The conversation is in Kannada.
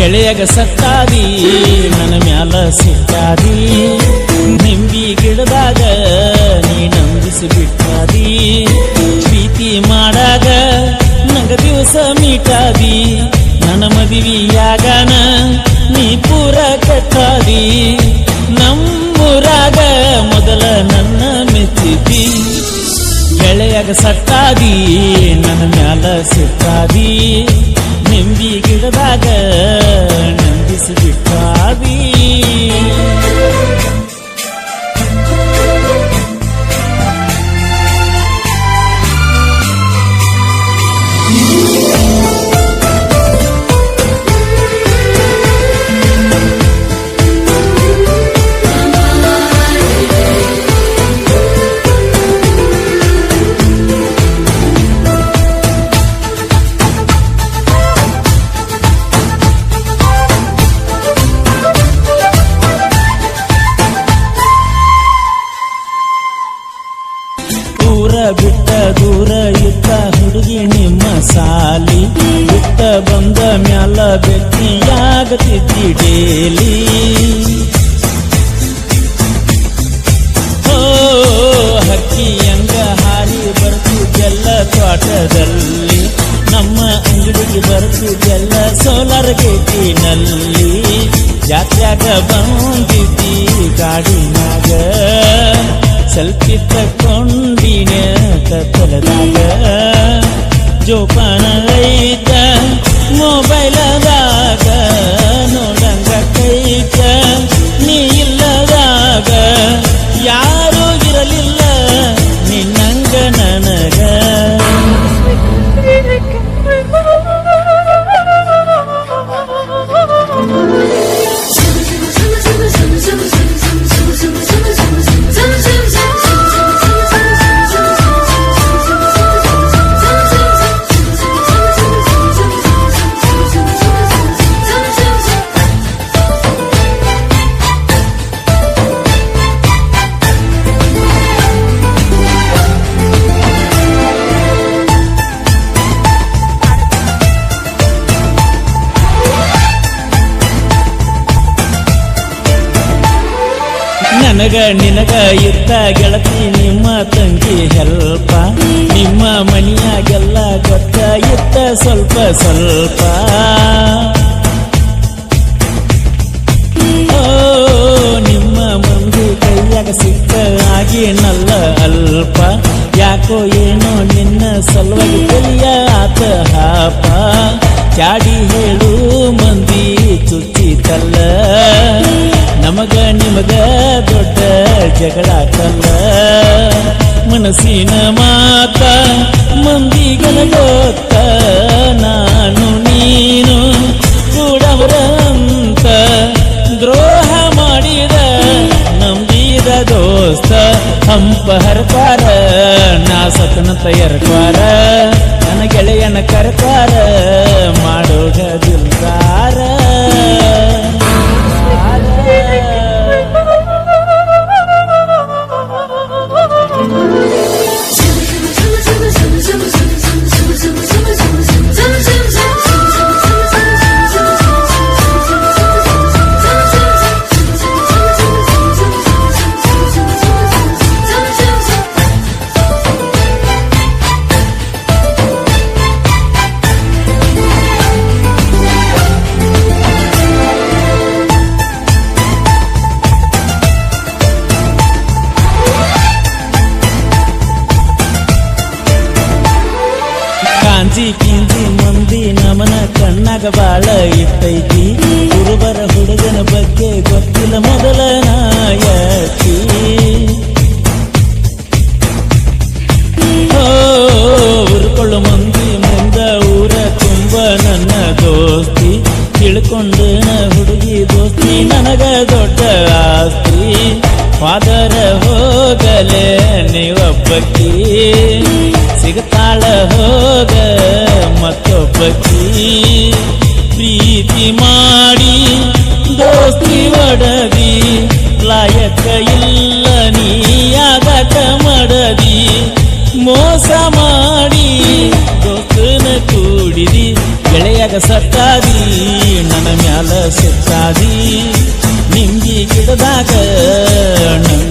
ಗೆಳೆಯಗ ಸತ್ತಾದಿ ನನ್ನ ಮ್ಯಾಲ ಸಿಟ್ಟಾದಿ ನಿಂಬಿ ಗಿಡದಾಗ ನೀ ನಂಬಿಸಿ ಬಿಟ್ಟಾದಿ ಪ್ರೀತಿ ಮಾಡಾಗ ನಂಗ ದಿವಸ ಮೀಟಾದಿ ನನ್ನ ಮದುವೆಯಾಗನ ನೀ ಪೂರ ಕೆಟ್ಟಾದಿ ನಮ್ಮೂರಾಗ ಮೊದಲ ನನ್ನ ಮೆಚ್ಚಿದಿ ಗೆಳೆಯಗ ಸತ್ತಾದಿ ನನ್ನ ಮ್ಯಾಲ ಸಿಟ್ಟಾದಿ ನಿಂಬಿ ಗಿಡದಾಗ ನಂಬಿಸಿ ಬಿಟ್ಟಾದಿ ಬಿಟ್ಟ ದೂರ ಇತ್ತ ಹುಡುಗಿ ನಿಮ್ಮ ಸಾಲಿ ಬಿಟ್ಟ ಬಂದ ಮ್ಯಾಲ ಭೇಟಿಯಾಗತಿದ್ದಿ ಡೇಲಿ ಹಕ್ಕಿಯಂಗ ಹಾರಿ ಬರ್ತಿದ್ದೆಲ್ಲ ತೋಟದಲ್ಲಿ ನಮ್ಮ ಅಂಗಡಿಗೆ ಬರ್ತಿದ್ದೆಲ್ಲ ಸೋಲಾರ್ ಗೇಟಿನಲ್ಲಿ ಜಾತ್ಯಾಗ ಬಂದಿದ್ದಿ ಗಾಡಿನಾಗ ಸೆಲ್ಫಿ ತಕ್ಕೊಂಡಿನ ಕತ್ತಲದಾಗ ಜೋಪಾನ ಐತ ಮೊಬೈಲದಾಗ ನೋಡಂಗ ಕೈತ ನೀ ಇಲ್ಲದಾಗ ಯಾರೂ ಇರಲಿಲ್ಲ ನಿನ್ನಂಗ ನನಗ ನನಗ ನಿನಗ ಇತ್ತ ಗೆಳತಿ ನಿಮ್ಮ ತಂಗಿ ಹೆಲ್ಪ ನಿಮ್ಮ ಮನಿಯಾಗೆಲ್ಲ ಗೊತ್ತ ಇತ್ತ ಸ್ವಲ್ಪ ಸ್ವಲ್ಪ ನಿಮ್ಮ ಮಂದಿ ಕೈಯಾಗ ಸಿಕ್ಕ ಆಗಿನಲ್ಲ ಅಲ್ಪ ಯಾಕೋ ಏನೋ ನಿನ್ನ ಸಲುವಾಗಿ ಕಲಿಯ ಆತ ಹಾಪ ಚಾಡಿ ಹೇಳು ಮಂದಿ ಚುಚ್ಚಿತಲ್ಲ ನಮಗ ನಿಮಗ ದೊಡ್ಡ ಜಗಳಾಕಲ್ಲ ಮನಸ್ಸಿನ ಮಾತ ಮಂದಿಗನ ಗೊತ್ತ ನಾನು ನೀನು ಕೂಡವರಂತ ದ್ರೋಹ ಮಾಡಿದ ನಂಬಿದ ದೋಸ್ತ ಹಂಪ ಹರ್ತಾರ ನಾ ಸತನಂತ ಎರಕಾರ ನನ್ನ ಗೆಳೆಯನ ಕರ್ತಾರ ಮಾಡೋಗ ದಿಲ್ದಾರ ಕಾಂಜಿ ಕಿಂಜಿ ಮಂದಿ ನಮನ ಕಣ್ಣಾಗ ಬಾಳ ಇಟ್ಟೈತಿ ಕುರುಬರ ಹುಡುಗನ ಬಗ್ಗೆ ಗೊತ್ತಿಲ್ಲ ಮೊದಲ ನಾಯಕಿ ಉರ್ಕೊಳ್ಳು ಮಂದಿ ಮುಂದ ಊರ ತುಂಬ ನನ್ನ ದೋಸ್ತಿ ತಿಳ್ಕೊಂಡು ಹುಡುಗಿ ದೋಸ್ತಿ ನನಗ ದೊಡ್ಡ ಆಸ್ತಿ ಫಾದರ ಹೋಗಲೇ ನೀವೊಬ್ಬಕ್ಕಿ ಸಿಗತಾಳ ಹೋಗ ಮತ್ತೊಬ್ಬಕ್ಕಿ ಪ್ರೀತಿ ಮಾಡಿ ದೋಸ್ತಿ ಒಡದಿ ಲಾಯಕ ಇಲ್ಲ ನೀಯಾಗಕ ಮಡದಿ ಮೋಸ ಮಾಡಿ ದೋಸ್ತನ ಕೂಡಿದಿ ಗೆಳೆಯಾಗ ಸತ್ತಾದಿ ನನ್ನ ಮ್ಯಾಲ ಸಿಕ್ಕಾದಿ ನಿಂಗಿ ಗಿಡದಾಗ ನಂಗ